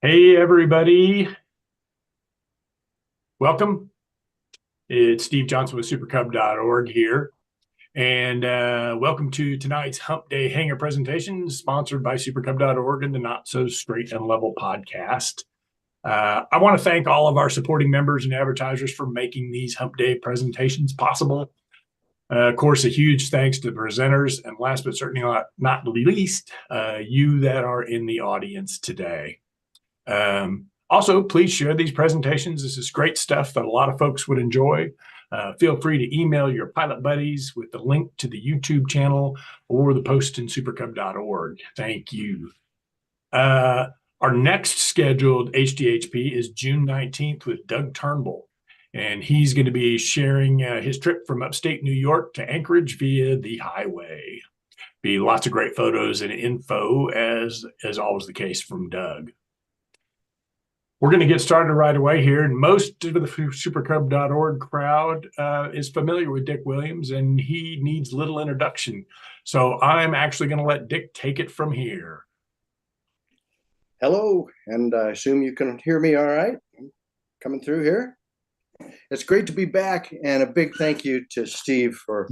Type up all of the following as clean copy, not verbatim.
Hey, everybody. Welcome. It's Steve Johnson with supercub.org here. And welcome to tonight's Hump Day Hanger presentation, sponsored by supercub.org and the Not So Straight and Level podcast. I want to thank all of our supporting members and advertisers for making these Hump Day presentations possible. Of course, a huge thanks to the presenters, and last but certainly not least, you that are in the audience today. Also, please share these presentations. This is great stuff that a lot of folks would enjoy. Feel free to email your pilot buddies with the link to the YouTube channel or the post in supercub.org. Thank you. Our next scheduled HDHP is June 19th with Doug Turnbull, and he's going to be sharing his trip from upstate New York to Anchorage via the highway. Be lots of great photos and info, as always the case from Doug. We're going to get started right away here, and most of the supercub.org crowd is familiar with Dick Williams, and he needs little introduction. So I'm actually going to let Dick take it from here. Hello, and I assume you can hear me all right? Coming through here. It's great to be back, and a big thank you to Steve for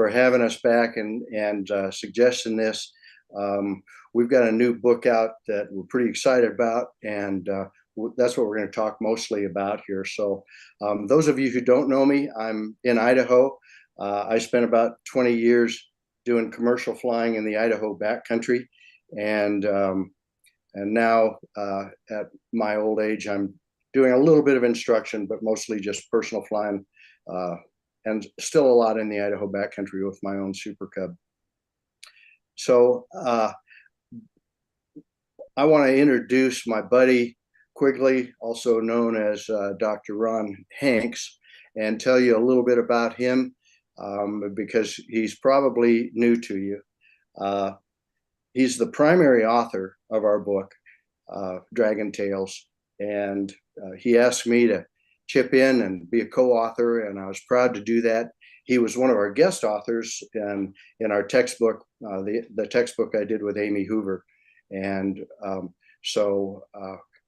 having us back and suggesting this. We've got a new book out that we're pretty excited about, and that's what we're going to talk mostly about here. So those of you who don't know me, I'm in Idaho. I spent about 20 years doing commercial flying in the Idaho backcountry, and now at my old age, I'm doing a little bit of instruction, but mostly just personal flying, and still a lot in the Idaho backcountry with my own Super Cub. So I want to introduce my buddy Quigley, also known as Dr. Ron Hanks, and tell you a little bit about him because he's probably new to you. He's the primary author of our book, Draggin Tales, and he asked me to chip in and be a co-author, and I was proud to do that. He was one of our guest authors in our textbook, the textbook I did with Amy Hoover, and so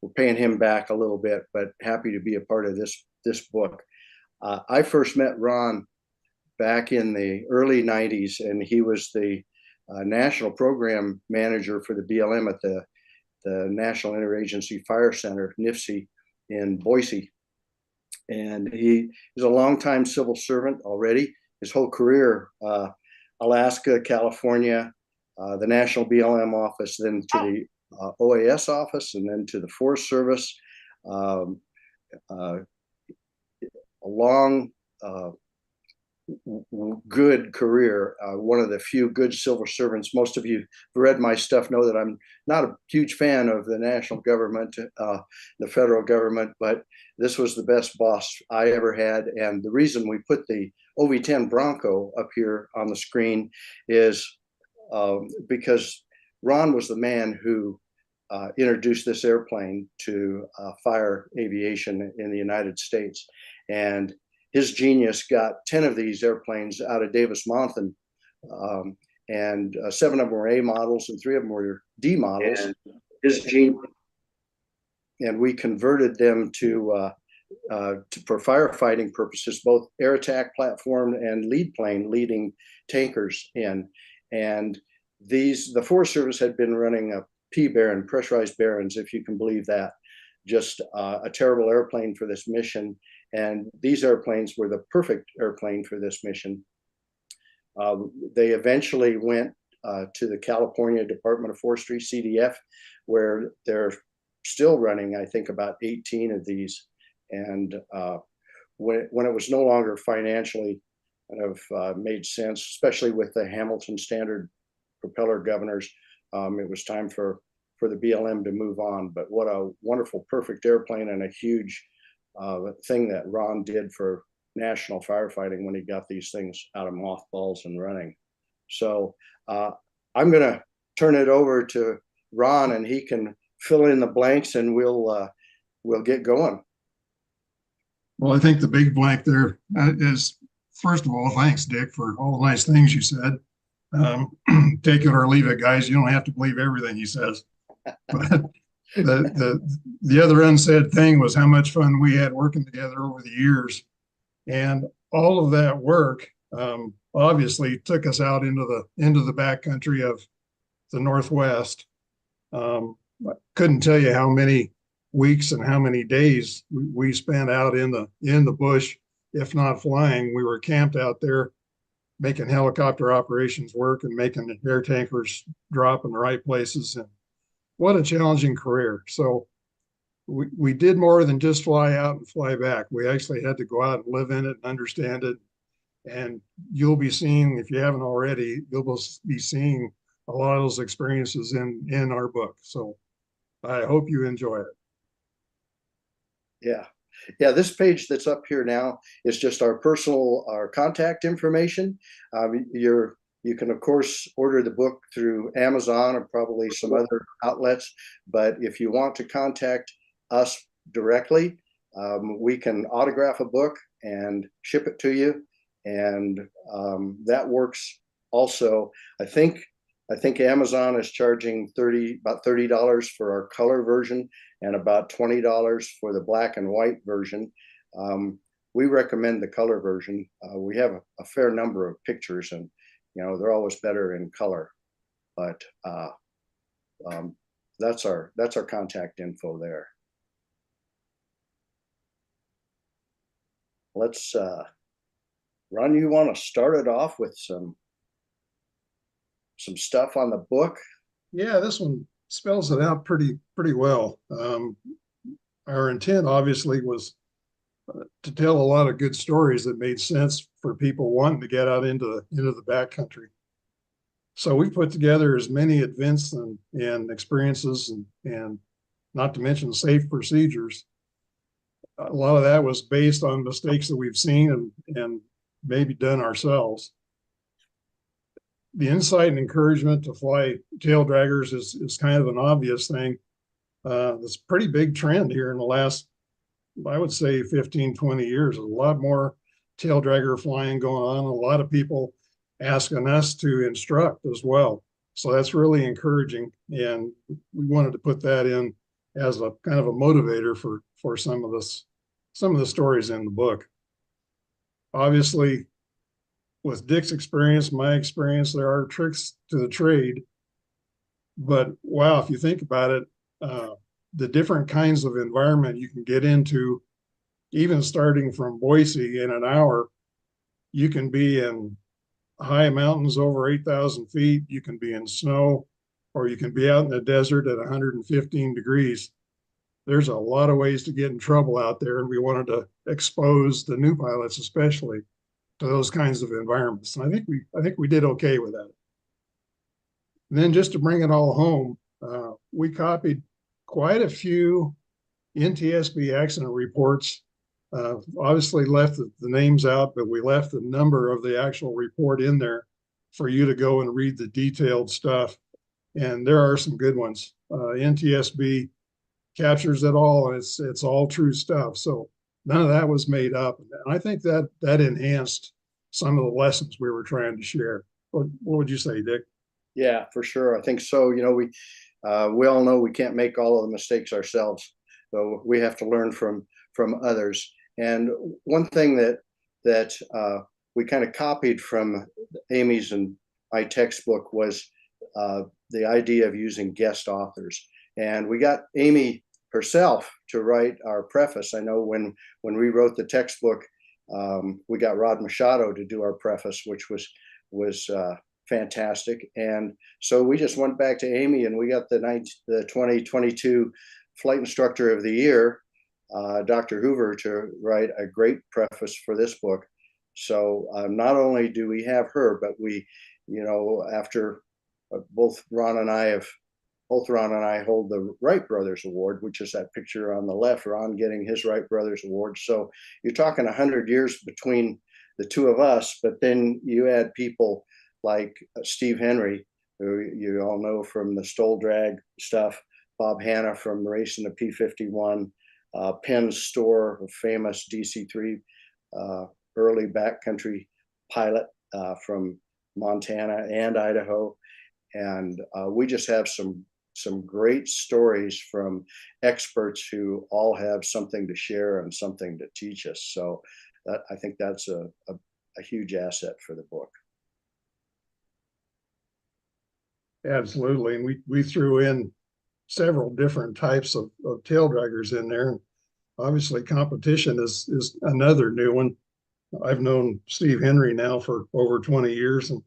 we're paying him back a little bit, but happy to be a part of this book. I first met Ron back in the early 90s, and he was the national program manager for the BLM at the National Interagency Fire Center, NIFC, in Boise. And he is a longtime civil servant already. His whole career, Alaska, California, the National BLM office, then to the OAS office, and then to the Forest Service. A long, good career. One of the few good civil servants. Most of you who read my stuff know that I'm not a huge fan of the national government, the federal government, but this was the best boss I ever had. And the reason we put the OV-10 Bronco up here on the screen is because Ron was the man who introduced this airplane to fire aviation in the United States. And his genius got 10 of these airplanes out of Davis-Monthan, and 7 of them were A models and 3 of them were D models. And his genius, and we converted them for firefighting purposes, both air attack platform and lead plane leading tankers in. And the Forest Service had been running a P-Baron, pressurized Barons, if you can believe that, just a terrible airplane for this mission. And these airplanes were the perfect airplane for this mission. They eventually went to the California Department of Forestry, CDF, where they're still running, I think, about 18 of these. And when it was no longer financially kind of made sense, especially with the Hamilton Standard propeller governors, it was time for the BLM to move on. But what a wonderful, perfect airplane, and a huge thing that Ron did for national firefighting when he got these things out of mothballs and running. So I'm going to turn it over to Ron, and he can fill in the blanks, and we'll get going. Well, I think the big blank there is, first of all, thanks, Dick, for all the nice things you said. Take it or leave it, guys. You don't have to believe everything he says. But The other unsaid thing was how much fun we had working together over the years. And all of that work obviously took us out into the backcountry of the Northwest. I couldn't tell you how many weeks and how many days we spent out in the bush, if not flying. We were camped out there making helicopter operations work and making air tankers drop in the right places. And what a challenging career. So we did more than just fly out and fly back. We actually had to go out and live in it and understand it. And you'll be seeing, if you haven't already, you'll be seeing a lot of those experiences in our book. So I hope you enjoy it. Yeah. Yeah, this page that's up here now is just our contact information. You can, of course, order the book through Amazon or probably some other outlets. But if you want to contact us directly, we can autograph a book and ship it to you. And that works also. I think Amazon is charging about $30 for our color version and about $20 for the black and white version. We recommend the color version. We have a fair number of pictures, and they're always better in color. But that's our contact info there. Let's Ron, you want to start it off with some stuff on the book? Yeah, this one spells it out pretty well. Our intent obviously was to tell a lot of good stories that made sense for people wanting to get out into the backcountry. So we put together as many events and experiences and not to mention safe procedures. A lot of that was based on mistakes that we've seen and maybe done ourselves. The insight and encouragement to fly Taildraggers is kind of an obvious thing. It's a pretty big trend here in the last, I would say, 15, 20 years. There's a lot more Taildragger flying going on. A lot of people asking us to instruct as well. So that's really encouraging. And we wanted to put that in as a kind of a motivator for some of the stories in the book. Obviously, with Dick's experience, my experience, there are tricks to the trade. But wow, if you think about it, the different kinds of environment you can get into, even starting from Boise in an hour, you can be in high mountains over 8,000 feet, you can be in snow, or you can be out in the desert at 115 degrees. There's a lot of ways to get in trouble out there, and we wanted to expose the new pilots especially to those kinds of environments. And I think we did okay with that. And then just to bring it all home, we copied quite a few NTSB accident reports. Obviously left the names out, but we left the number of the actual report in there for you to go and read the detailed stuff. And there are some good ones. NTSB captures it all, and it's all true stuff. So none of that was made up. And I think that enhanced some of the lessons we were trying to share. What would you say, Dick? Yeah, for sure. I think so. We all know we can't make all of the mistakes ourselves, so we have to learn from others. And one thing that we kind of copied from Amy's and my textbook was the idea of using guest authors. And we got Amy herself to write our preface. I know when we wrote the textbook, we got Rod Machado to do our preface, which was fantastic. And so we just went back to Amy, and we got the 2022 Flight Instructor of the Year, Dr. Hoover, to write a great preface for this book. So not only do we have her, but we, after both Ron and I hold the Wright Brothers Award, which is that picture on the left, Ron getting his Wright Brothers Award. So you're talking 100 years between the two of us, but then you add people like Steve Henry, who you all know from the Stole Drag stuff, Bob Hanna from racing the P-51, Penn Store, a famous DC-3 early backcountry pilot from Montana and Idaho. And we just have some some great stories from experts who all have something to share and something to teach us. So I think that's a huge asset for the book. Absolutely. And we threw in several different types of tail draggers in there. And obviously competition is another new one. I've known Steve Henry now for over 20 years, and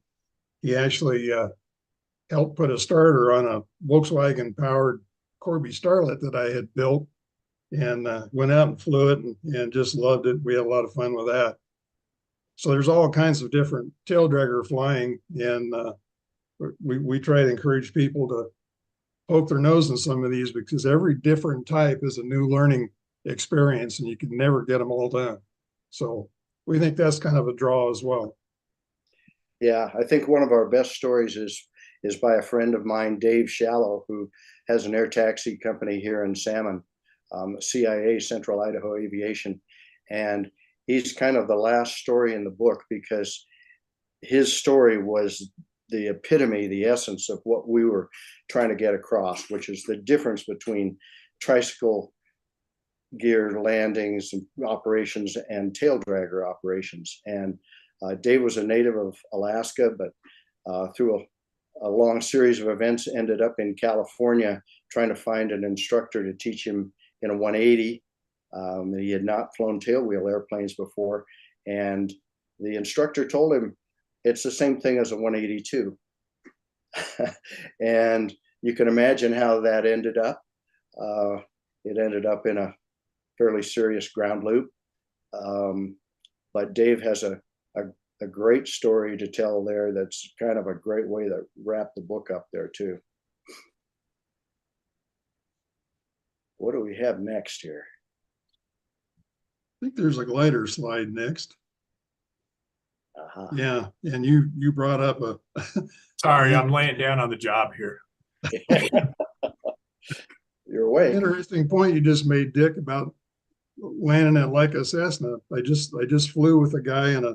he actually helped put a starter on a Volkswagen powered Corby Starlet that I had built, and went out and flew it and just loved it. We had a lot of fun with that. So there's all kinds of different tail dragger flying, and we try to encourage people to poke their nose in some of these, because every different type is a new learning experience and you can never get them all done. So we think that's kind of a draw as well. Yeah, I think one of our best stories is by a friend of mine, Dave Shallow, who has an air taxi company here in Salmon, CIA, Central Idaho Aviation. And he's kind of the last story in the book, because his story was the epitome, the essence of what we were trying to get across, which is the difference between tricycle gear landings and operations and tail dragger operations. And Dave was a native of Alaska, but through a long series of events ended up in California trying to find an instructor to teach him in a 180. He had not flown tailwheel airplanes before, and the instructor told him it's the same thing as a 182. And you can imagine how that ended up. It ended up in a fairly serious ground loop. But Dave has a great story to tell there. That's kind of a great way to wrap the book up there too. What do we have next here? I think there's a glider slide next. Uh-huh. Yeah, and you brought up a Sorry, I'm laying down on the job here. You're awake. Interesting point you just made, Dick, about landing it like a Cessna. I just flew with a guy in a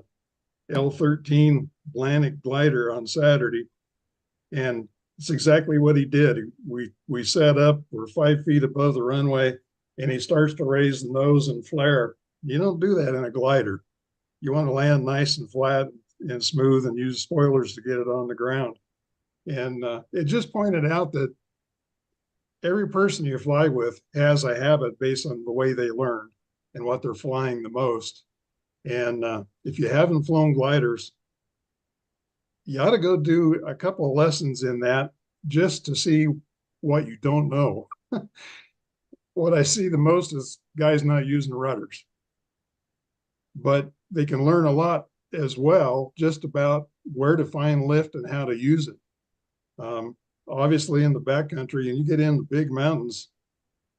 L-13 Atlantic glider on Saturday, and it's exactly what he did. We set up, we're 5 feet above the runway, and he starts to raise the nose and flare. You don't do that in a glider. You want to land nice and flat and smooth and use spoilers to get it on the ground. And it just pointed out that every person you fly with has a habit based on the way they learn and what they're flying the most. And if you haven't flown gliders, you ought to go do a couple of lessons in that just to see what you don't know. What I see the most is guys not using rudders, but they can learn a lot as well, just about where to find lift and how to use it. Obviously in the backcountry, and you get into big mountains,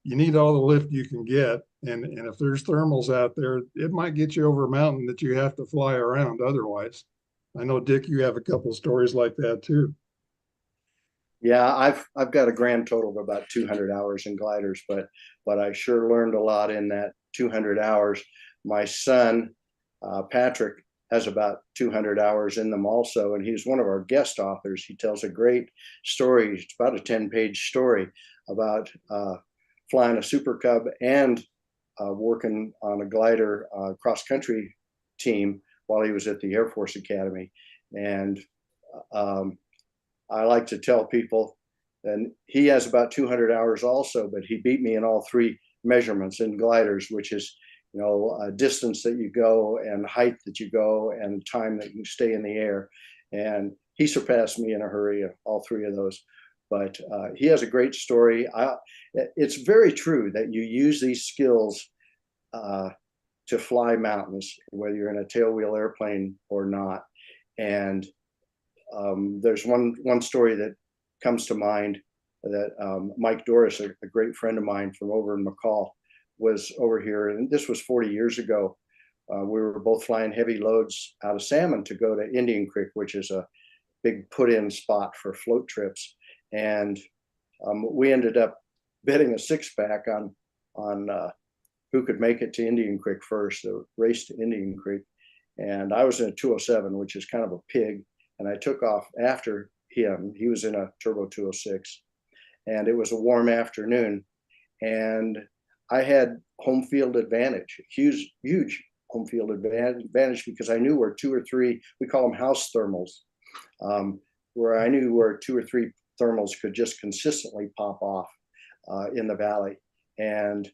you need all the lift you can get. And if there's thermals out there, it might get you over a mountain that you have to fly around otherwise. I know, Dick, you have a couple of stories like that too. Yeah, I've got a grand total of about 200 hours in gliders, but I sure learned a lot in that 200 hours. My son, Patrick, has about 200 hours in them also, and he's one of our guest authors. He tells a great story. It's about a 10-page story about flying a Super Cub and working on a glider cross-country team while he was at the Air Force Academy. And I like to tell people, and he has about 200 hours also, but he beat me in all 3 measurements in gliders, which is, you know, distance that you go and height that you go and time that you stay in the air. And he surpassed me in a hurry, all 3 of those. But he has a great story. It's very true that you use these skills to fly mountains, whether you're in a tailwheel airplane or not. And there's one story that comes to mind that Mike Doris, a great friend of mine from over in McCall, was over here, and this was 40 years ago. We were both flying heavy loads out of Salmon to go to Indian Creek, which is a big put-in spot for float trips. And we ended up betting a 6-pack on who could make it to Indian Creek first, the race to Indian Creek. And I was in a 207, which is kind of a pig. And I took off after him. He was in a turbo 206. and it was a warm afternoon, and I had home field advantage, huge home field advantage, because I knew where 2 or 3, we call them house thermals, where I knew where 2 or 3 thermals could just consistently pop off in the valley. And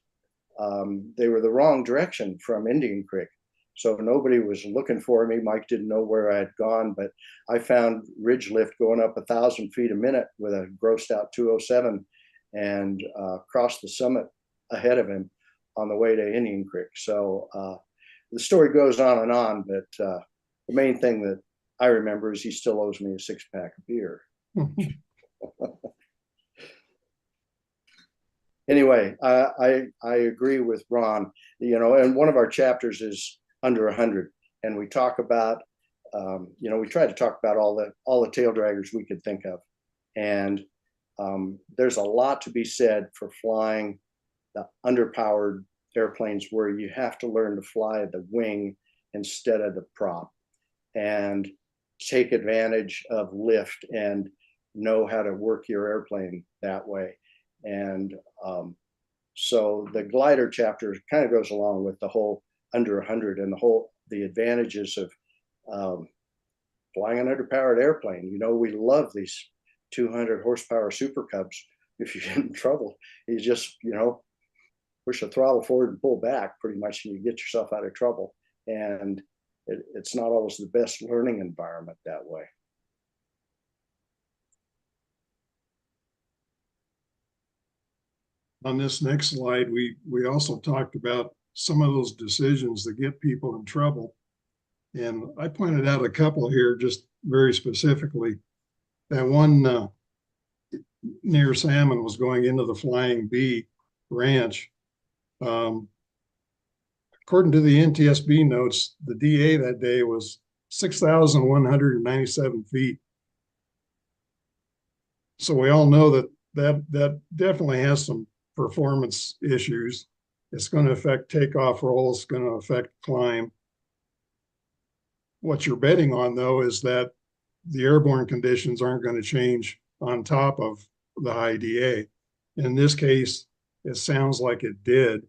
they were the wrong direction from Indian Creek. So nobody was looking for me. Mike didn't know where I had gone, but I found ridge lift going up 1,000 feet a minute with a grossed out 207, and crossed the summit ahead of him on the way to Indian Creek. So the story goes on, but the main thing that I remember is he still owes me a 6-pack of beer. Anyway, I agree with Ron, and one of our chapters is under 100, and we talk about, we try to talk about all the tail draggers we could think of, and there's a lot to be said for flying the underpowered airplanes where you have to learn to fly the wing instead of the prop, and take advantage of lift and know how to work your airplane that way. And so the glider chapter kind of goes along with the whole under 100 and the advantages of flying an underpowered airplane. We love these 200 horsepower Super Cubs. If you get in trouble, you just push the throttle forward and pull back pretty much, and you get yourself out of trouble. And it's not always the best learning environment that way. On this next slide, we also talked about some of those decisions that get people in trouble. And I pointed out a couple here just very specifically. That one near Salmon was going into the Flying Bee Ranch. According to the NTSB notes, the DA that day was 6,197 feet. So we all know that definitely has some performance issues. It's going to affect takeoff roll. It's going to affect climb. What you're betting on, though, is that the airborne conditions aren't going to change on top of the high DA. In this case, it sounds like it did.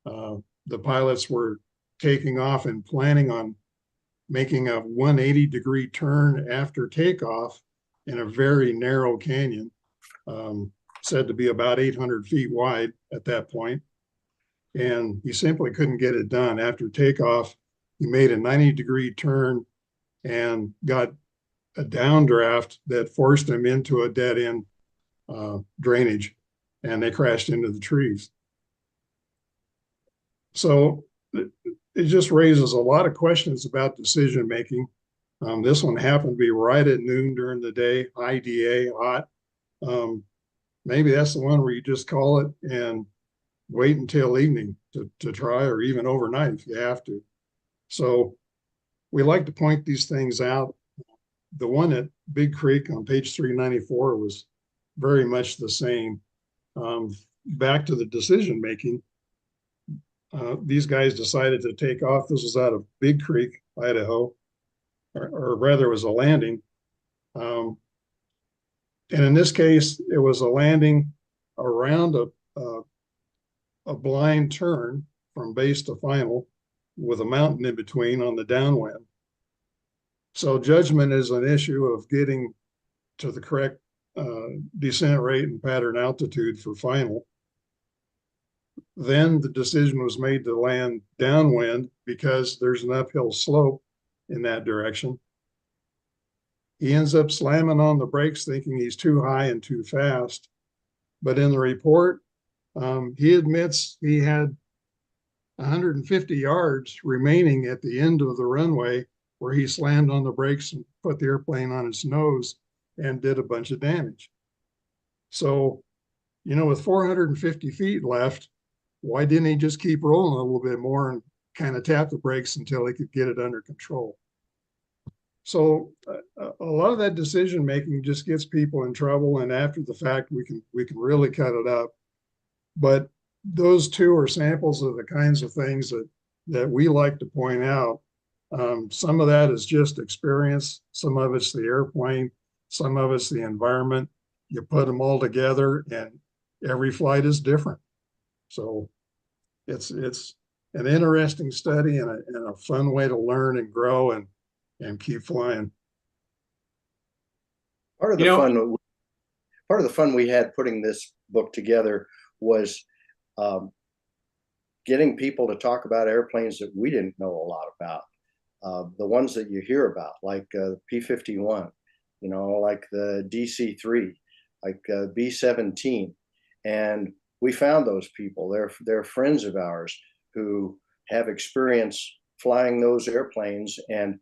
The pilots were taking off and planning on making a 180-degree turn after takeoff in a very narrow canyon, said to be about 800 feet wide at that point. And he simply couldn't get it done. After takeoff, he made a 90-degree turn and got a downdraft that forced him into a dead-end drainage, and they crashed into the trees. So it just raises a lot of questions about decision making. This one happened to be right at noon during the day, high DA, hot. Maybe that's the one where you just call it and wait until evening to try, or even overnight if you have to. So we like to point these things out. The one at Big Creek on page 394 was very much the same. Back to the decision making. These guys decided to take off. This was out of Big Creek, Idaho, or rather it was a landing. And in this case, it was a landing around a blind turn from base to final with a mountain in between on the downwind. So judgment is an issue of getting to the correct descent rate and pattern altitude for final. Then the decision was made to land downwind because there's an uphill slope in that direction. He ends up slamming on the brakes thinking he's too high and too fast. But in the report, he admits he had 150 yards remaining at the end of the runway where he slammed on the brakes and put the airplane on its nose and did a bunch of damage. So, with 450 feet left, why didn't he just keep rolling a little bit more and kind of tap the brakes until he could get it under control? So a lot of that decision making just gets people in trouble, and after the fact, we can really cut it up. But those two are samples of the kinds of things that we like to point out. Some of that is just experience. Some of it's the airplane. Some of it's the environment. you put them all together, and every flight is different. So it's an interesting study and a fun way to learn and grow and keep flying. Part of the fun, part of the fun we had putting this book together was getting people to talk about airplanes that we didn't know a lot about. The ones that you hear about, like P-51, you know, like the DC-3, like B-17. And we found those people. They're friends of ours who have experience flying those airplanes. And,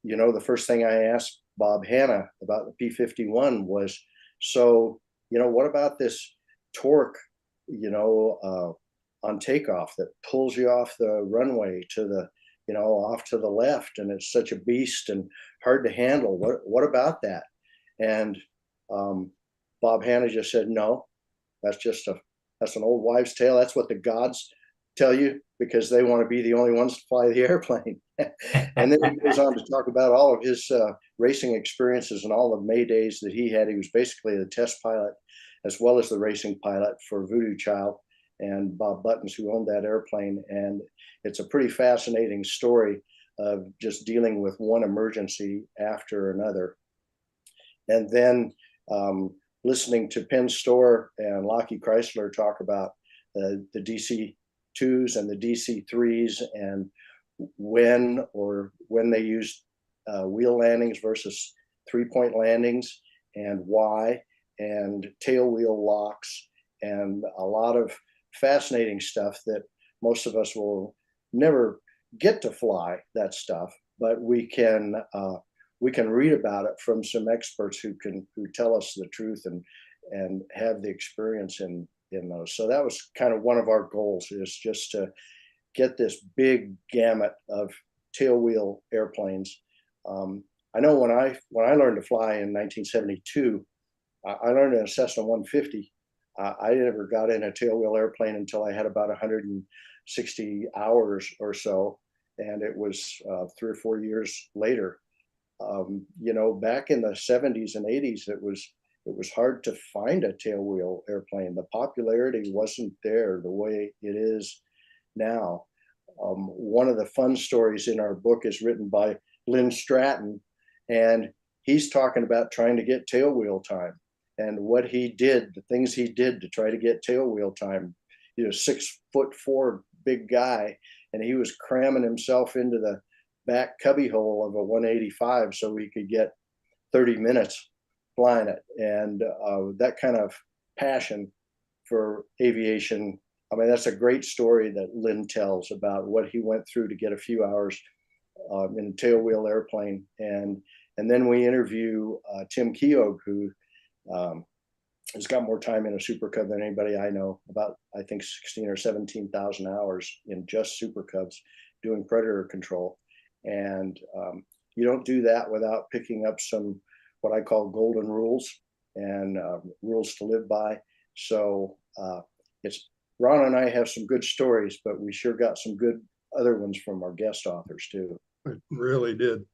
you know, the first thing I asked Bob Hanna about the P-51 was, so, you know, what about this torque, you know, on takeoff that pulls you off the runway to the, you know, off to the left, and it's such a beast and hard to handle. What about that? And Bob Hanna just said, no, that's an old wives' tale. That's what the gods tell you because they want to be the only ones to fly the airplane. And then he goes on to talk about all of his racing experiences and all the May days that he had. He was basically the test pilot as well as the racing pilot for Voodoo Child and Bob Buttons, who owned that airplane. And it's a pretty fascinating story of just dealing with one emergency after another. And then listening to Penn Store and Lockheed Chrysler talk about the DC-2s and the DC-3s and when they used wheel landings versus three-point landings and why, and tail wheel locks, and a lot of fascinating stuff that most of us will never get to fly that stuff, but we can read about it from some experts who tell us the truth and have the experience in those. So that was kind of one of our goals, is just to get this big gamut of tailwheel airplanes. I know when I learned to fly in 1972, I learned in a Cessna 150. I never got in a tailwheel airplane until I had about 160 hours or so, and it was 3 or 4 years later. You know, back in the 70s and 80s, it was hard to find a tailwheel airplane. The popularity wasn't there the way it is now. One of the fun stories in our book is written by Lynn Stratton, and he's talking about trying to get tailwheel time and what he did, the things he did to try to get tailwheel time. You know, 6'4" big guy, and he was cramming himself into the back cubbyhole of a 185 so he could get 30 minutes flying it. And that kind of passion for aviation, I mean, that's a great story that Lynn tells about what he went through to get a few hours in a tailwheel airplane. And then we interview Tim Keogh, who has got more time in a Super Cub than anybody I know, about, I think, 16 or 17,000 hours in just Super Cubs doing predator control. And you don't do that without picking up some, what I call golden rules and rules to live by. So Ron and I have some good stories, but we sure got some good other ones from our guest authors too. It really did.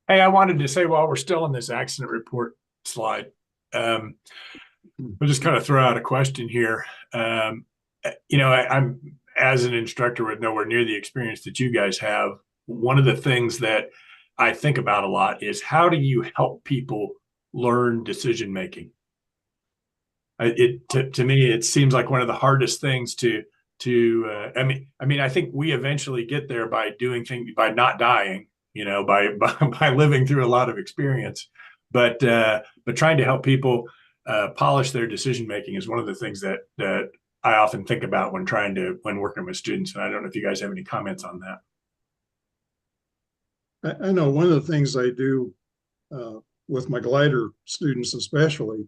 Hey, I wanted to say, while we're still in this accident report slide, we'll just kind of throw out a question here. You know, I'm, as an instructor with nowhere near the experience that you guys have, one of the things that I think about a lot is, how do you help people learn decision making? To me, it seems like one of the hardest things to I mean, I think we eventually get there by doing things, by not dying, you know, by living through a lot of experience, but trying to help people polish their decision making is one of the things that I often think about when working with students. And I don't know if you guys have any comments on that. I know one of the things I do with my glider students, especially,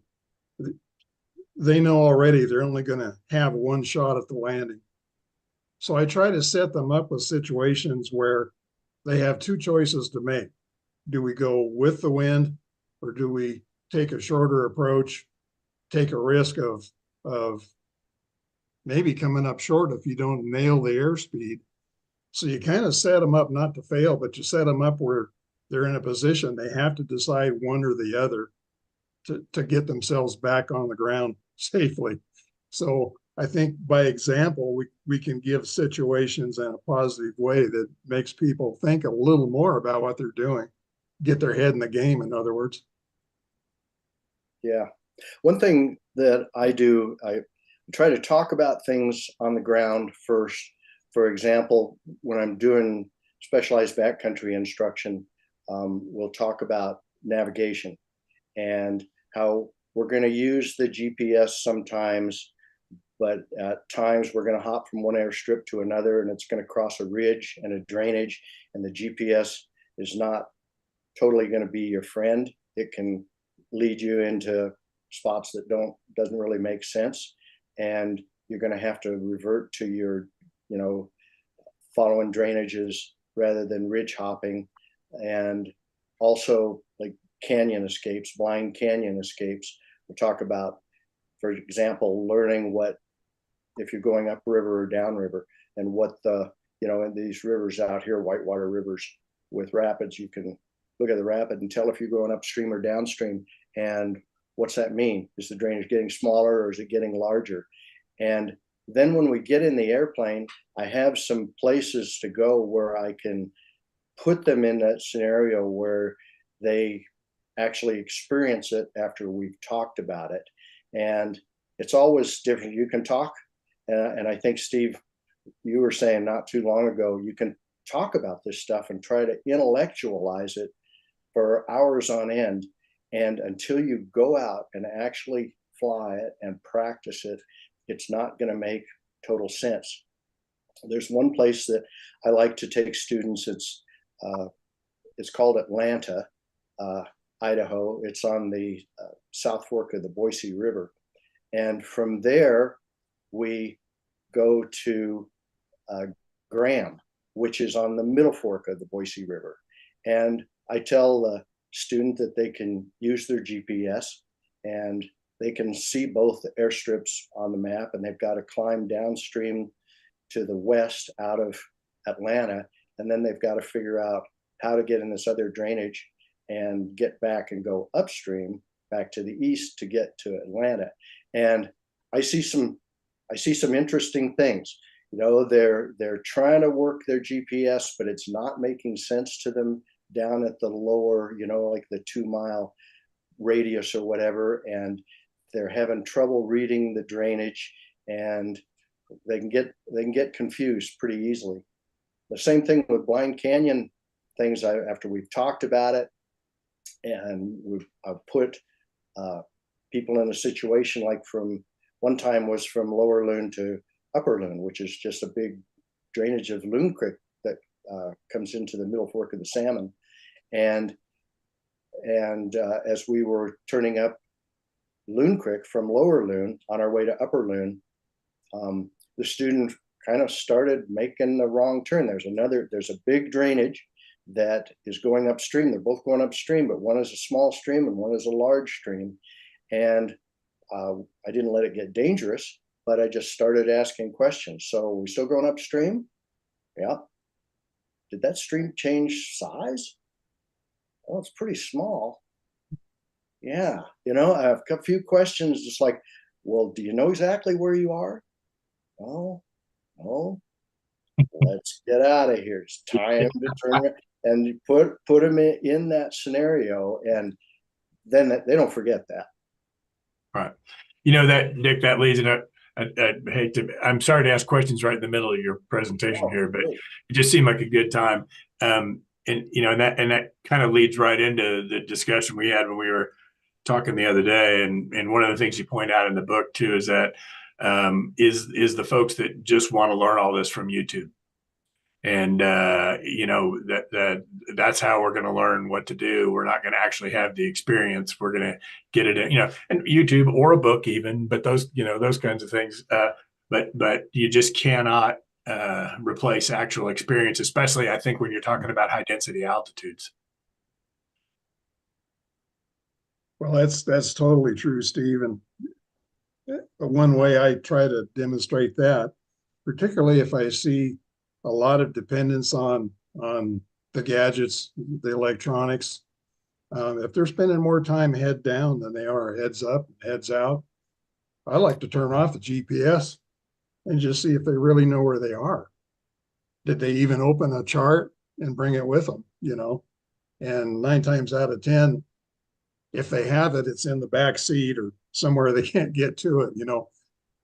they know already they're only going to have one shot at the landing. So I try to set them up with situations where they have two choices to make. Do we go with the wind, or do we take a shorter approach, take a risk of maybe coming up short if you don't nail the airspeed? So you kind of set them up not to fail, but you set them up where they're in a position they have to decide one or the other to get themselves back on the ground safely. So I think by example, we can give situations in a positive way that makes people think a little more about what they're doing, get their head in the game, in other words. Yeah. One thing that I do, I try to talk about things on the ground first. For example, when I'm doing specialized backcountry instruction, we'll talk about navigation and how we're going to use the GPS sometimes, but at times we're going to hop from one airstrip to another, and it's going to cross a ridge and a drainage, and the GPS is not totally going to be your friend. It can lead you into spots that doesn't really make sense, and you're going to have to revert to your, following drainages rather than ridge hopping. And also like canyon escapes, blind canyon escapes. We'll talk about, for example, learning what, if you're going upriver or downriver, and what in these rivers out here, whitewater rivers with rapids, you can look at the rapid and tell if you're going upstream or downstream. And what's that mean? Is the drainage getting smaller or is it getting larger? And then when we get in the airplane, I have some places to go where I can put them in that scenario where they actually experience it after we've talked about it. And it's always different. You can talk, and I think, Steve, you were saying not too long ago, you can talk about this stuff and try to intellectualize it for hours on end. And until you go out and actually fly it and practice it, it's not going to make total sense. There's one place that I like to take students. It's called Atlanta, Idaho. It's on the South Fork of the Boise River. And from there, we go to Graham, which is on the Middle Fork of the Boise River. And I tell the student that they can use their GPS and they can see both the airstrips on the map, and they've got to climb downstream to the west out of Atlanta. And then they've got to figure out how to get in this other drainage and get back and go upstream back to the east to get to Atlanta. And I see some interesting things. They're trying to work their GPS, but it's not making sense to them down at the lower, like the 2 mile radius or whatever. And they're having trouble reading the drainage, and they can get confused pretty easily. The same thing with blind canyon things. After we've talked about it, and I've put people in a situation like from one time was from Lower Loon to Upper Loon, which is just a big drainage of Loon Creek that comes into the Middle Fork of the Salmon. And as we were turning up Loon Creek from Lower Loon on our way to Upper Loon, the student kind of started making the wrong turn. There's a big drainage that is going upstream. They're both going upstream, but one is a small stream and one is a large stream. And I didn't let it get dangerous, but I just started asking questions. So we still going upstream? Yeah. Did that stream change size? Oh, it's pretty small. Yeah. I have a few questions just like, well, do you know exactly where you are? Oh, let's get out of here. It's time to turn it. And you put them in that scenario, and then they don't forget that. Right. That, Dick, that leads into, I'm sorry to ask questions right in the middle of your presentation here, but it just seemed like a good time. And that kind of leads right into the discussion we had when we were talking the other day. And one of the things you point out in the book too is that is the folks that just want to learn all this from YouTube. And that's how we're going to learn what to do. We're not going to actually have the experience. We're going to get it in, and YouTube or a book even, but those kinds of things. But you just cannot replace actual experience, especially I think when you're talking about high density altitudes. Well, that's totally true, Steve. And one way I try to demonstrate that, particularly if I see a lot of dependence on the gadgets, the electronics, If they're spending more time head down than they are heads up, heads out, I like to turn off the GPS and just see if they really know where they are. Did they even open a chart and bring it with them, you know? And 9 times out of 10, if they have it, it's in the back seat or somewhere they can't get to it, you know?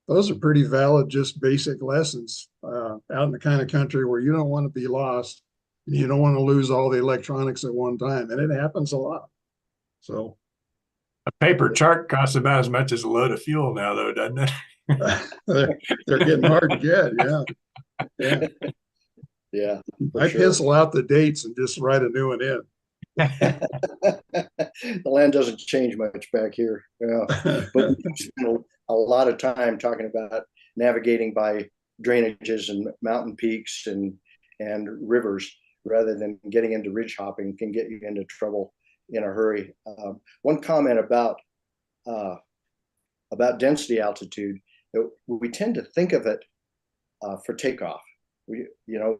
Those are pretty valid, just basic lessons out in the kind of country where you don't want to be lost and you don't want to lose all the electronics at one time. And it happens a lot. So A paper chart costs about as much as a load of fuel now, though, doesn't it? they're getting hard to get. Yeah. Yeah. Yeah, I sure. pencil out the dates and just write a new one in. The land doesn't change much back here. Yeah, but we spend a lot of time talking about navigating by drainages and mountain peaks and rivers rather than getting into ridge hopping can get you into trouble in a hurry. One comment about density altitude, we tend to think of it for takeoff.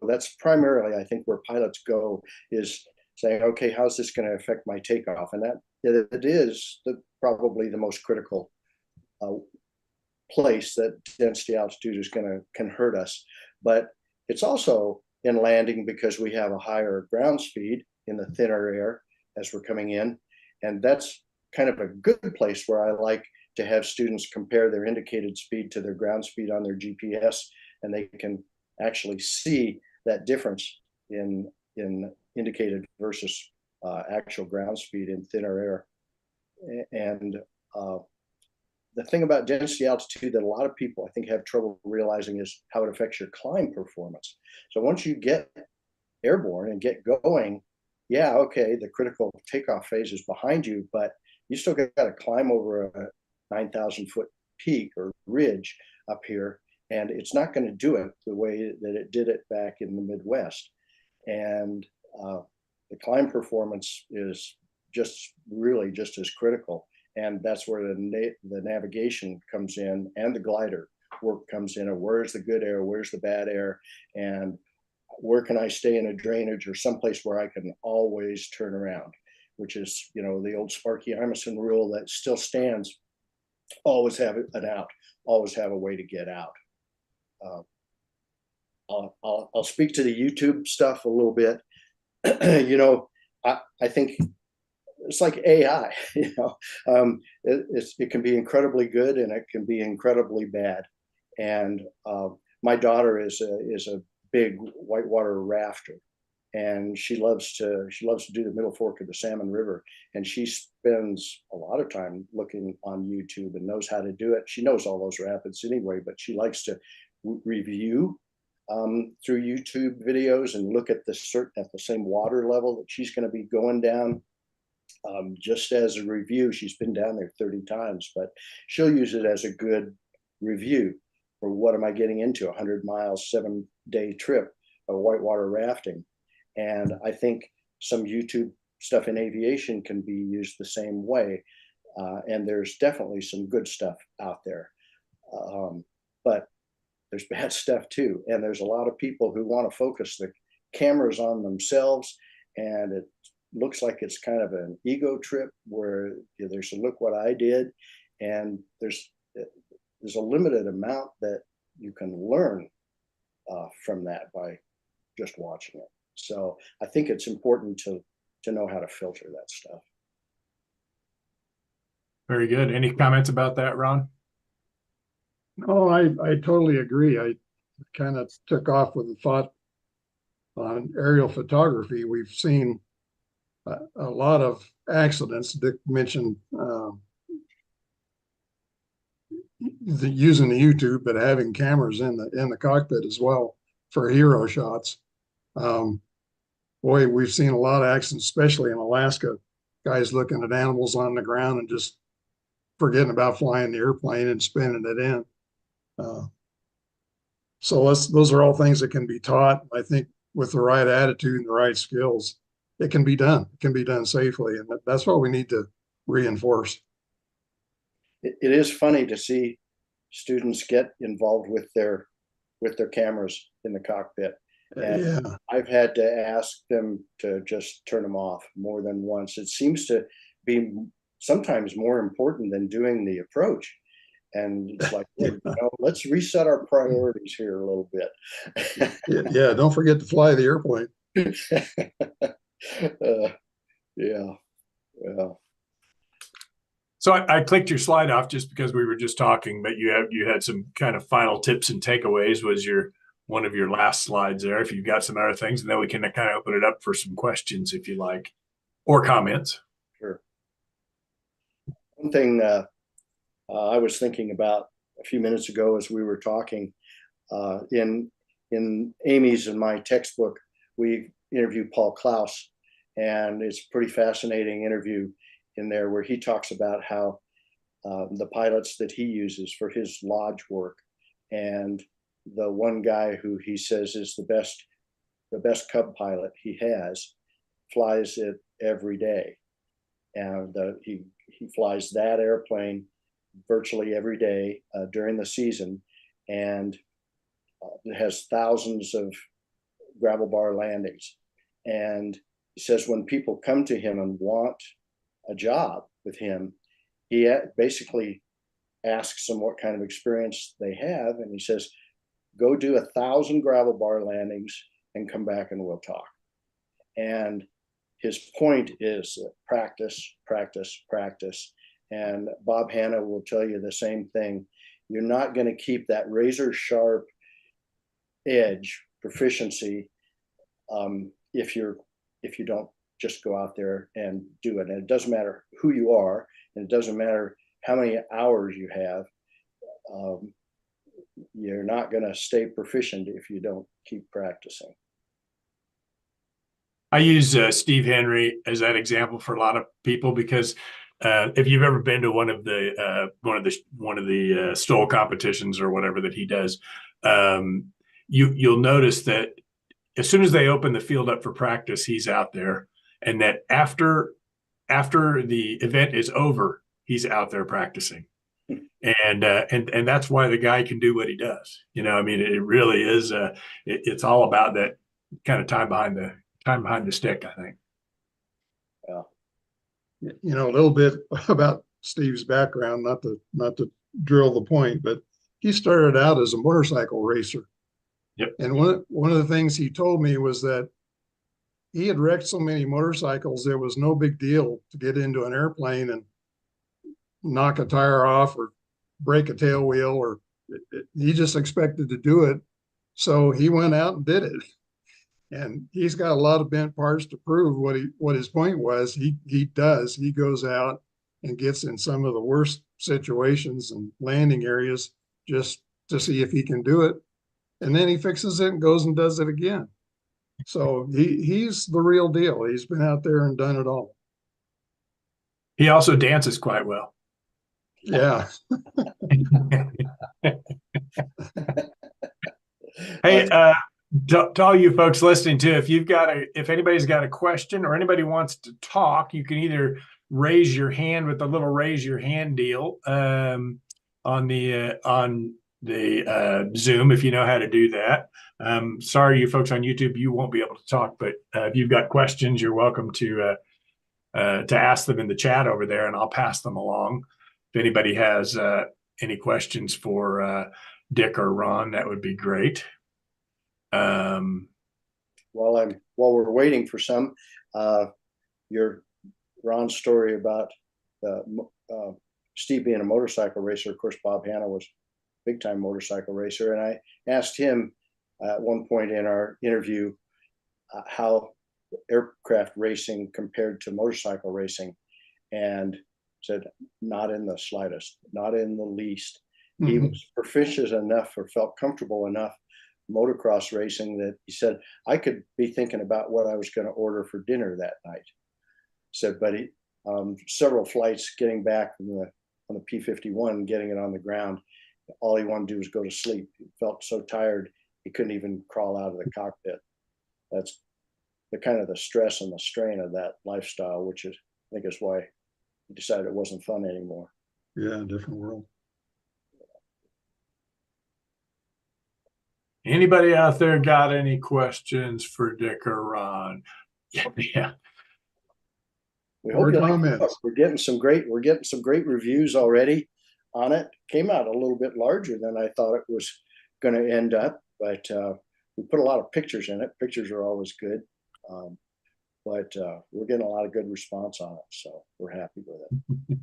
That's primarily, I think, where pilots go, is saying, okay, how's this going to affect my takeoff? And that it is probably the most critical place that density altitude can hurt us. But it's also in landing because we have a higher ground speed in the thinner air as we're coming in. And that's kind of a good place where I like to have students compare their indicated speed to their ground speed on their GPS, and they can actually see that difference in indicated versus actual ground speed in thinner air. And the thing about density altitude that a lot of people, I think, have trouble realizing is how it affects your climb performance. So once you get airborne and get going, yeah, okay, the critical takeoff phase is behind you, but you still got to climb over a 9,000 foot peak or ridge up here, and it's not going to do it the way that it did it back in the Midwest. And the climb performance is just really just as critical. And that's where the navigation comes in, and the glider work comes in. Of where's the good air, where's the bad air, and where can I stay in a drainage or someplace where I can always turn around, which is, the old Sparky Imeson rule that still stands. Always have an out, always have a way to get out. I'll speak to the YouTube stuff a little bit. I think it's like AI. It can be incredibly good and it can be incredibly bad. And my daughter is a big whitewater rafter, and she loves to do the Middle Fork of the Salmon River, and she spends a lot of time looking on YouTube and knows how to do it. She knows all those rapids anyway, but she likes to review through YouTube videos and look at the same water level that she's going to be going down. Just as a review, she's been down there 30 times, but she'll use it as a good review for what am I getting into, 100 miles, 7-day trip of whitewater rafting. And I think some YouTube stuff in aviation can be used the same way. And there's definitely some good stuff out there. But there's bad stuff too. And there's a lot of people who want to focus the cameras on themselves. And it looks like it's kind of an ego trip where there's a look what I did. And there's a limited amount that you can learn from that by just watching it. So I think it's important to know how to filter that stuff. Very good. Any comments about that, Ron? No, I totally agree. I kind of took off with the thought on aerial photography. We've seen a lot of accidents. Dick mentioned using the YouTube, but having cameras in the cockpit as well for hero shots. Boy, we've seen a lot of accidents, especially in Alaska. Guys looking at animals on the ground and just forgetting about flying the airplane and spinning it in. So those are all things that can be taught. I think with the right attitude and the right skills, it can be done. It can be done safely, and that's what we need to reinforce. It is funny to see students get involved with their cameras in the cockpit. And Yeah. I've had to ask them to just turn them off more than once. It seems to be sometimes more important than doing the approach. And it's like, well, let's reset our priorities here a little bit. Yeah. Don't forget to fly the airplane. Yeah. Well, So I clicked your slide off just because we were just talking, but you had some kind of final tips and takeaways was one of your last slides there. If you've got some other things, and then we can kind of open it up for some questions if you like, or comments. sure. One thing I was thinking about a few minutes ago as we were talking, in Amy's and my textbook, we interviewed Paul Klaus, and it's a pretty fascinating interview in there where he talks about how the pilots that he uses for his lodge work, and the one guy who he says is the best Cub pilot he has, flies it every day, and he flies that airplane virtually every day during the season, and it has thousands of gravel bar landings. And he says when people come to him and want a job with him, he basically asks them what kind of experience they have, and he says, go do 1,000 gravel bar landings and come back and we'll talk. And his point is practice, practice, practice. And Bob Hanna will tell you the same thing. You're not going to keep that razor sharp edge proficiency if you don't just go out there and do it. And it doesn't matter who you are, and it doesn't matter how many hours you have. You're not going to stay proficient if you don't keep practicing. I use Steve Henry as that example for a lot of people because if you've ever been to one of the STOL competitions or whatever that he does, you'll notice that as soon as they open the field up for practice, he's out there, and that after the event is over, he's out there practicing. And that's why the guy can do what he does. I mean, it really is. It's all about that kind of time behind the stick, I think. Yeah. A little bit about Steve's background, not to drill the point, but he started out as a motorcycle racer. Yep. And one of the things he told me was that he had wrecked so many motorcycles, it was no big deal to get into an airplane and knock a tire off or break a tail wheel, or he just expected to do it. So he went out and did it. And he's got a lot of bent parts to prove what his point was. He goes out and gets in some of the worst situations and landing areas just to see if he can do it. And then he fixes it and goes and does it again. So he's the real deal. He's been out there and done it all. He also dances quite well. Yeah. Hey, to all you folks listening too, if anybody's got a question or anybody wants to talk, you can either raise your hand with the little raise your hand deal on the Zoom if you know how to do that. Sorry, you folks on YouTube, you won't be able to talk, but if you've got questions, you're welcome to ask them in the chat over there, and I'll pass them along. If anybody has any questions for Dick or Ron, that would be great. While we're waiting for some, your Ron's story about Steve being a motorcycle racer. Of course, Bob Hanna was a big time motorcycle racer, and I asked him at one point in our interview how aircraft racing compared to motorcycle racing, and said not in the slightest, not in the least. Mm-hmm. He was proficient enough or felt comfortable enough motocross racing that he said I could be thinking about what I was going to order for dinner that night. Said, but he several flights getting back on the P-51, getting it on the ground, all he wanted to do was go to sleep. He felt so tired he couldn't even crawl out of the cockpit. That's the kind of the stress and the strain of that lifestyle, which is, I think, is why he decided it wasn't fun anymore. Yeah, different world. Anybody out there got any questions for Dick or Ron? Yeah. We Or hope you like the comments. book. We're getting some great reviews already on it. Came out a little bit larger than I thought it was going to end up, but we put a lot of pictures in it. Pictures are always good. But we're getting a lot of good response on it, so we're happy with it.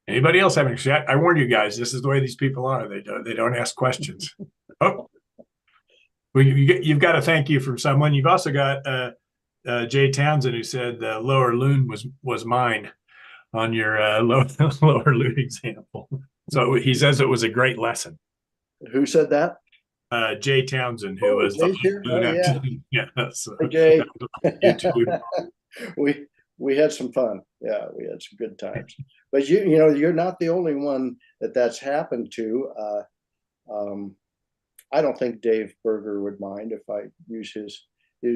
Anybody else having? I warned you guys. This is the way these people are. They don't ask questions. Oh, well, you've got a thank you from someone. You've also got Jay Townsend, who said the lower loon was mine on your lower loon example. So he says it was a great lesson. Who said that? Jay Townsend, who was Jay's here. loon Oh, yeah. yeah. So Hey, Jay. YouTube. we had some fun. Yeah, we had some good times. But you know, you're not the only one that's happened to. I don't think Dave Berger would mind if I use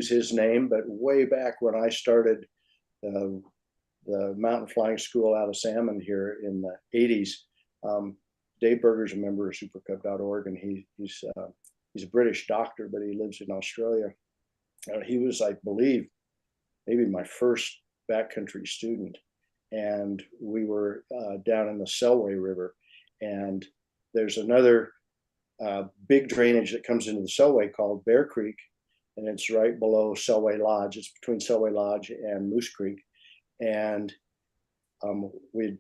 his name, but way back when I started the mountain flying school out of Salmon here in the 80s, Dave Berger's a member of supercub.org, and he's a British doctor, but he lives in Australia. He was, I believe, maybe my first backcountry student, and we were down in the Selway River, and there's another big drainage that comes into the Selway called Bear Creek, and it's right below Selway Lodge. It's between Selway Lodge and Moose Creek, and we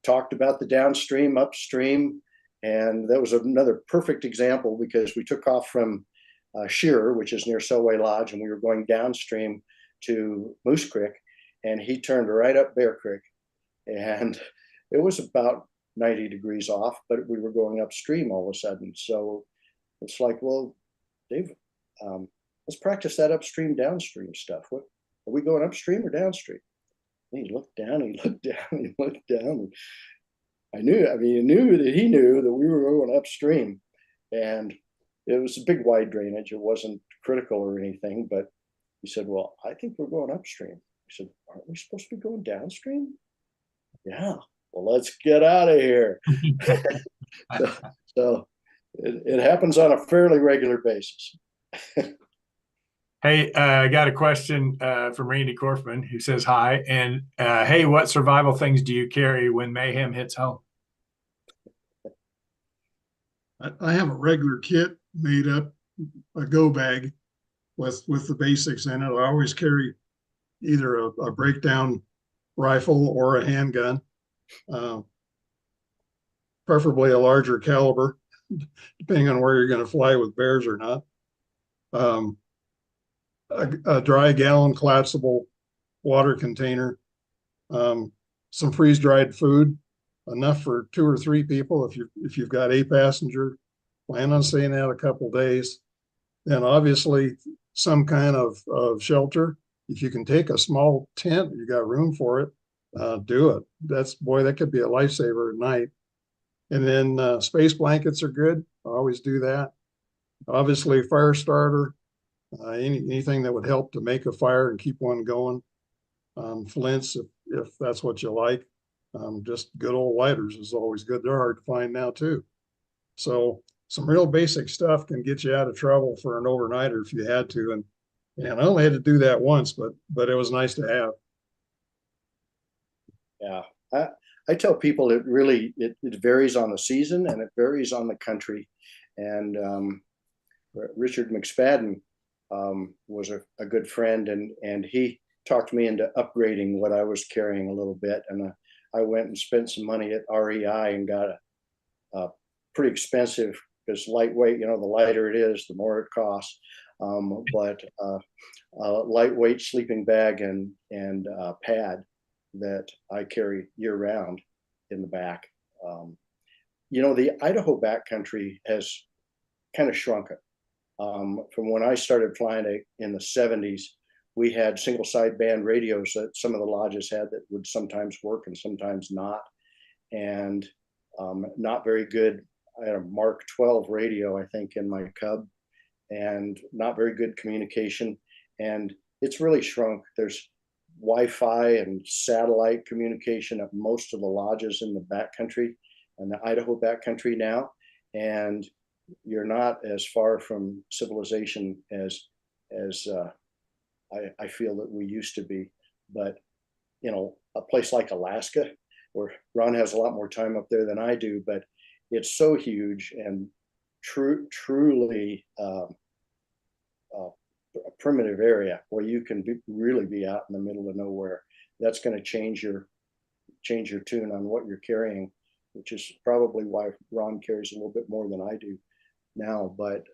talked about the downstream, upstream, and that was another perfect example because we took off from Shearer, which is near Selway Lodge, and we were going downstream to Moose Creek, and he turned right up Bear Creek, and it was about 90 degrees off, but we were going upstream all of a sudden. So it's like, well, Dave, let's practice that upstream, downstream stuff. What are we going upstream or downstream? And he looked down, he looked down, he looked down. I knew that he knew that we were going upstream, and it was a big wide drainage. It wasn't critical or anything, but he said, well, I think we're going upstream. I said, aren't we supposed to be going downstream? Yeah. Well, let's get out of here. so it happens on a fairly regular basis. Hey, I got a question from Randy Korfman, who says hi. And hey, what survival things do you carry when mayhem hits home? I have a regular kit made up, a go bag with the basics in it. I always carry either a breakdown rifle or a handgun, preferably a larger caliber, depending on where you're going to fly with bears or not. A dry gallon collapsible water container, some freeze-dried food, enough for 2 or 3 people. If you've got a passenger, plan on staying out a couple days. Then obviously some kind of shelter. If you can take a small tent, you got room for it, do it. That could be a lifesaver at night. And then space blankets are good. I always do that. Obviously fire starter, anything that would help to make a fire and keep one going. Flints, if that's what you like. Just good old lighters is always good. They're hard to find now too. So some real basic stuff can get you out of trouble for an overnighter if you had to. And I only had to do that once, but it was nice to have. Yeah. I tell people it varies on the season and it varies on the country. And Richard McSpadden was a good friend, and he talked me into upgrading what I was carrying a little bit. And I went and spent some money at REI and got a pretty expensive, because lightweight, the lighter it is, the more it costs. But a lightweight sleeping bag and pad that I carry year round in the back. The Idaho backcountry has kind of shrunken. From when I started flying in the 70s, we had single sideband radios that some of the lodges had that would sometimes work and sometimes not. And not very good. I had a Mark 12 radio, I think, in my Cub, and not very good communication. And it's really shrunk. There's Wi-Fi and satellite communication at most of the lodges in the backcountry. in the Idaho backcountry now, and you're not as far from civilization as I feel that we used to be. But a place like Alaska, where Ron has a lot more time up there than I do, but it's so huge and truly a primitive area where you can really be out in the middle of nowhere. That's going to change your tune on what you're carrying, which is probably why Ron carries a little bit more than I do now. But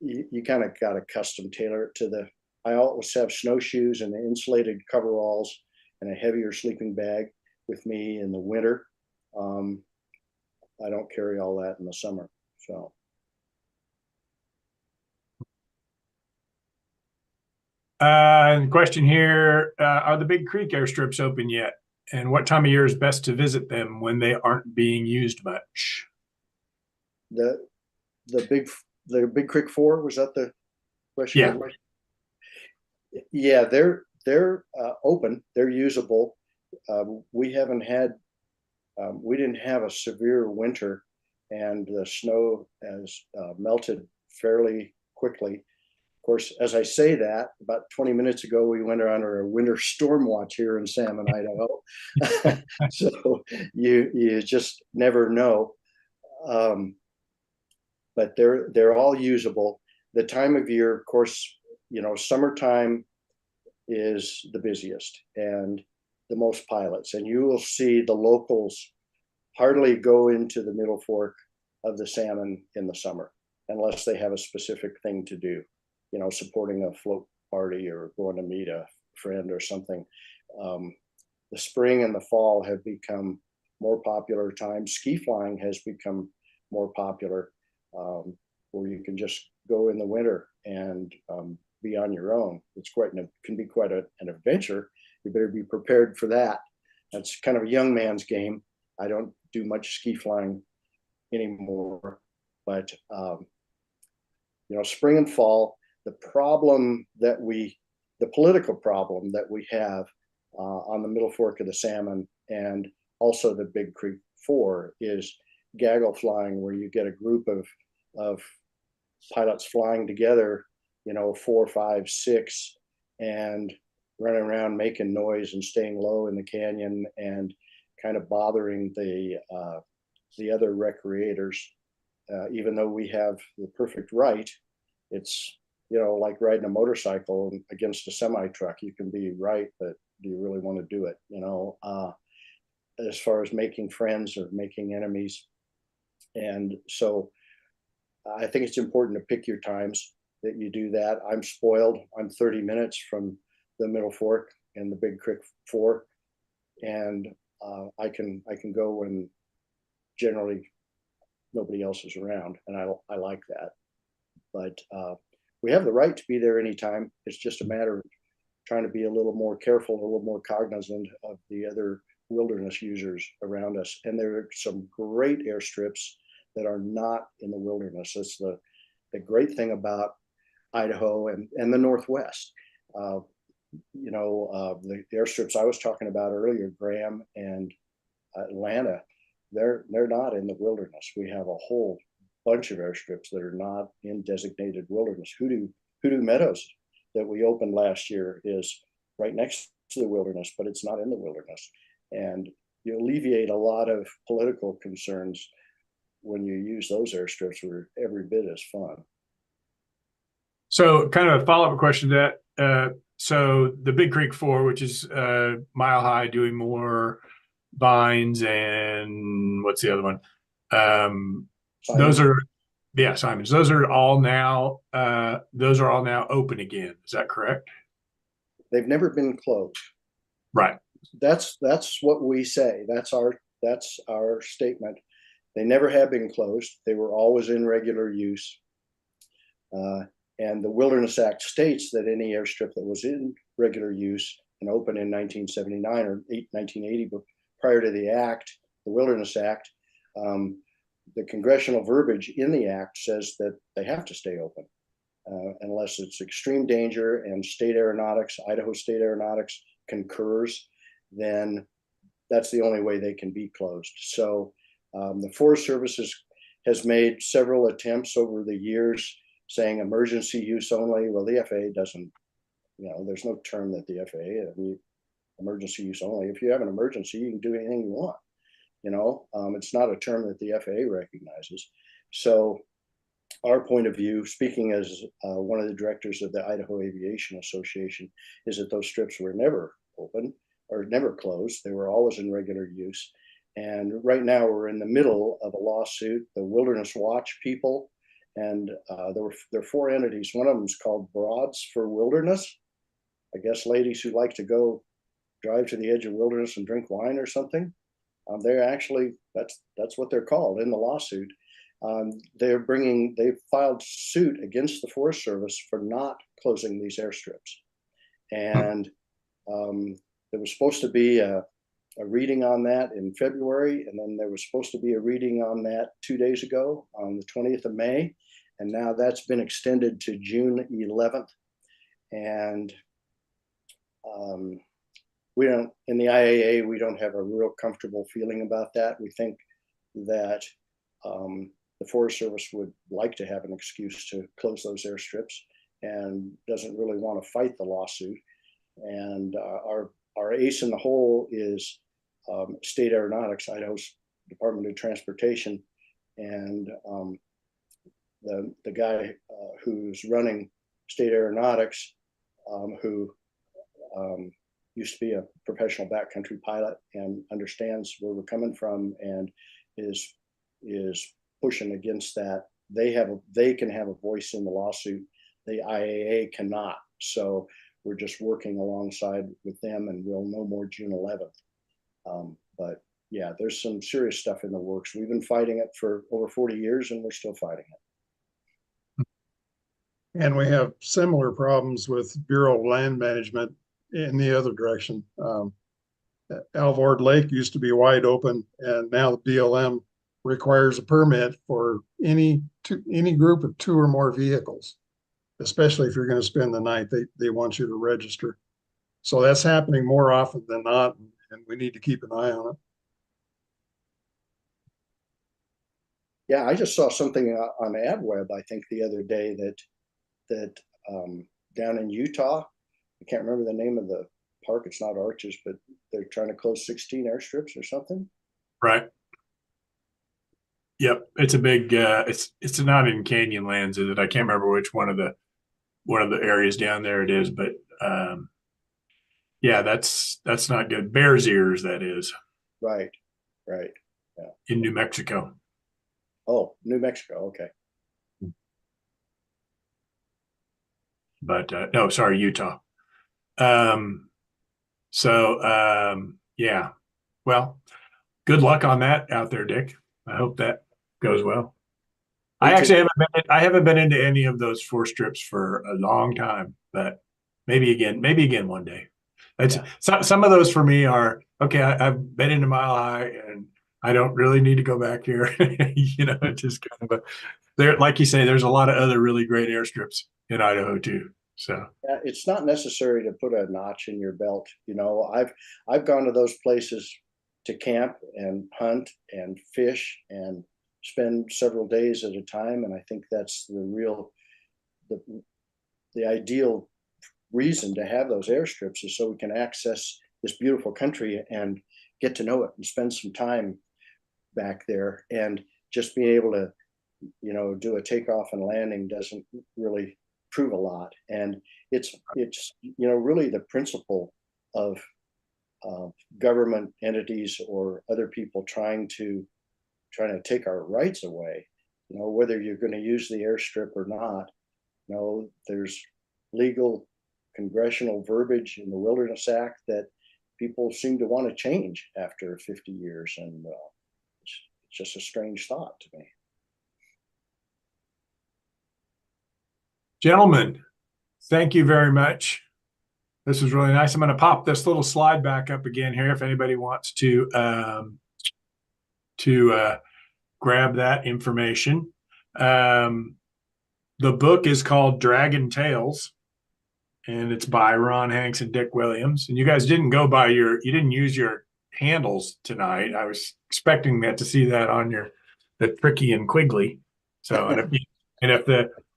you kind of got to custom tailor it to the. I always have snowshoes and insulated coveralls and a heavier sleeping bag with me in the winter. I don't carry all that in the summer. So. Question here, are the Big Creek airstrips open yet? And what time of year is best to visit them when they aren't being used much? The Big Creek 4, was that the question? Yeah. Yeah, they're open. They're usable. We didn't have a severe winter, and the snow has melted fairly quickly. Of course, as I say that, about 20 minutes ago, we went under a winter storm watch here in Salmon, Idaho. So you just never know. But they're all usable. The time of year, of course, summertime is the busiest and the most pilots, and you will see the locals hardly go into the Middle Fork of the Salmon in the summer unless they have a specific thing to do, supporting a float party or going to meet a friend or something. The spring and the fall have become more popular times. Ski flying has become more popular, where you can just go in the winter and be on your own. Can be quite an adventure. You better be prepared for that. That's kind of a young man's game. I don't do much ski flying anymore, but spring and fall, the political problem that we have on the Middle Fork of the Salmon and also the Big Creek 4 is gaggle flying, where you get a group of pilots flying together, 4, 5, 6, and running around making noise and staying low in the canyon and kind of bothering the other recreators. Even though we have the perfect right, it's like riding a motorcycle against a semi truck. You can be right, but do you really want to do it? As far as making friends or making enemies. And so I think it's important to pick your times that you do that. I'm spoiled. I'm 30 minutes from the Middle Fork and the Big Creek 4, and I can go when generally nobody else is around, and I like that. But we have the right to be there anytime. It's just a matter of trying to be a little more careful, a little more cognizant of the other wilderness users around us. And there are some great airstrips that are not in the wilderness. That's the great thing about Idaho and the Northwest. The airstrips I was talking about earlier, Graham and Atlanta, they're not in the wilderness. We have a whole bunch of airstrips that are not in designated wilderness. Hoodoo Meadows that we opened last year is right next to the wilderness, but it's not in the wilderness. And you alleviate a lot of political concerns when you use those airstrips, where every bit as fun. So kind of a follow-up question to that. So the Big Creek 4, which is mile high, doing more vines, and what's the other one? Those are, Simons. Those are all now open again. Is that correct? They've never been closed. Right. That's what we say. That's our statement. They never have been closed. They were always in regular use. And the Wilderness Act states that any airstrip that was in regular use and open in 1979 or 1980, but prior to the act, the Wilderness Act, the congressional verbiage in the act says that they have to stay open unless it's extreme danger and Idaho State Aeronautics concurs, then that's the only way they can be closed. So The Forest Service has made several attempts over the years saying emergency use only. Well, the FAA doesn't, there's no term that the FAA, emergency use only. If you have an emergency, you can do anything you want. It's not a term that the FAA recognizes. So our point of view, speaking as one of the directors of the Idaho Aviation Association, is that those strips were never open or never closed. They were always in regular use. And right now we're in the middle of a lawsuit, the Wilderness Watch people, and there are 4 entities. One of them is called Broads for Wilderness. I guess ladies who like to go drive to the edge of wilderness and drink wine or something. They're actually, that's what they're called in the lawsuit. They've filed suit against the Forest Service for not closing these airstrips. And there was supposed to be a reading on that in February, and then there was supposed to be a reading on that 2 days ago on the 20th of May, and now that's been extended to June 11th. And we don't, in the IAA, we don't have a real comfortable feeling about that. We think that the Forest Service would like to have an excuse to close those airstrips and doesn't really want to fight the lawsuit. And our ace in the hole is State Aeronautics, Idaho's Department of Transportation, and the guy who's running State Aeronautics, who used to be a professional backcountry pilot and understands where we're coming from and is pushing against that. They can have a voice in the lawsuit. The IAA cannot. So we're just working alongside with them, and we'll know more June 11th. But yeah, there's some serious stuff in the works. We've been fighting it for over 40 years, and we're still fighting it. And we have similar problems with Bureau of Land Management in the other direction. Alvord Lake used to be wide open, and now the BLM requires a permit for any group of 2 or more vehicles, especially if you're going to spend the night. They want you to register. So that's happening more often than not, and we need to keep an eye on it. Yeah, I just saw something on AdWeb, I think, the other day that down in Utah, I can't remember the name of the park. It's not Arches, but they're trying to close 16 airstrips or something. Right. Yep, it's a big. It's not in Canyonlands, is it? I can't remember which one of the areas down there it is, but yeah, that's not good. Bears Ears, that is. Right. Yeah. In New Mexico. Oh, New Mexico. Okay. But no, sorry, Utah. Yeah. Well, good luck on that out there, Dick. I hope that goes well. I haven't been into any of those 4 strips for a long time, but maybe again one day. Some of those for me are okay. I've been into Mile High, and I don't really need to go back here. It's just kind of there, like you say, there's a lot of other really great airstrips in Idaho too. So yeah, it's not necessary to put a notch in your belt. I've gone to those places to camp and hunt and fish and spend several days at a time, and I think that's the ideal reason to have those airstrips, is so we can access this beautiful country and get to know it and spend some time back there. And just being able to do a takeoff and landing doesn't really prove a lot. And it's really the principle of government entities or other people trying to take our rights away. Whether you're going to use the airstrip or not, there's legal congressional verbiage in the Wilderness Act that people seem to want to change after 50 years, and it's just a strange thought to me. Gentlemen, thank you very much. This was really nice. I'm going to pop this little slide back up again here if anybody wants to grab that information. The book is called Draggin Tales, and it's by Ron Hanks and Dick Williams. And you guys didn't use your handles tonight. I was expecting to see that on the Tricky and Quigley. So,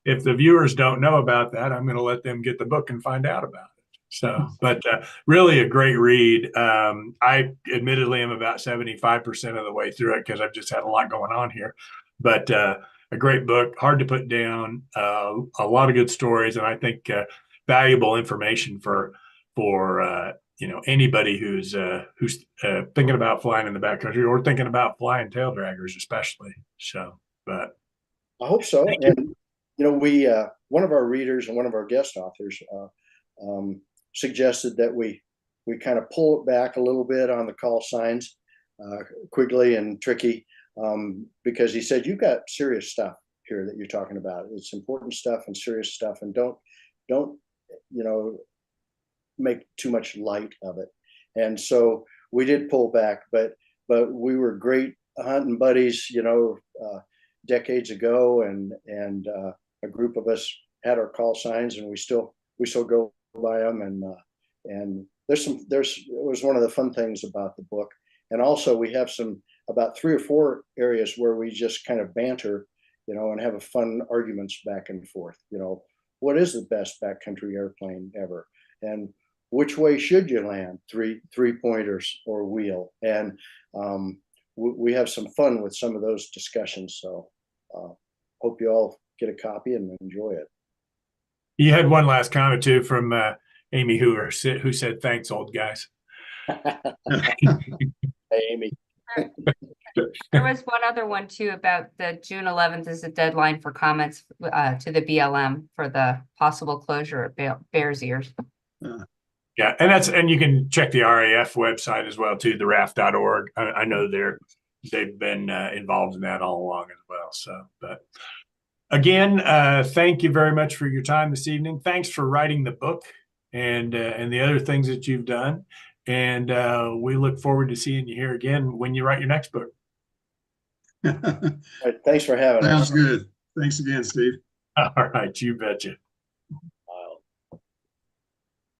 if the viewers don't know about that, I'm going to let them get the book and find out about it. So, but really a great read. I admittedly am about 75% of the way through it because I've just had a lot going on here. But a great book, hard to put down, a lot of good stories, and I think valuable information for anybody who's thinking about flying in the backcountry or thinking about flying tail draggers, especially. So, but I hope so. And we one of our readers and one of our guest authors suggested that we kind of pull it back a little bit on the call signs, Quigley and Tricky, because he said you've got serious stuff here that you're talking about. It's important stuff and serious stuff, and don't make too much light of it. And so we did pull back, but we were great hunting buddies, decades ago, and a group of us had our call signs, and we still go by them, and it was one of the fun things about the book. And also we have about 3 or 4 areas where we just kind of banter, and have a fun arguments back and forth. What is the best backcountry airplane ever, and which way should you land, three pointers or wheel? And we have some fun with some of those discussions. So hope you all get a copy and enjoy it. You had one last comment too from Amy Hoover, who said, "Thanks, old guys." Hey, Amy. There was one other one too about the June 11th is the deadline for comments to the BLM for the possible closure at Bears Ears. Yeah, and you can check the RAF website as well too, the RAF.org. I know they've been involved in that all along as well. So, but again, thank you very much for your time this evening. Thanks for writing the book and the other things that you've done. And we look forward to seeing you here again when you write your next book. Thanks for having us. Sounds good. Thanks again, Steve. All right, you betcha.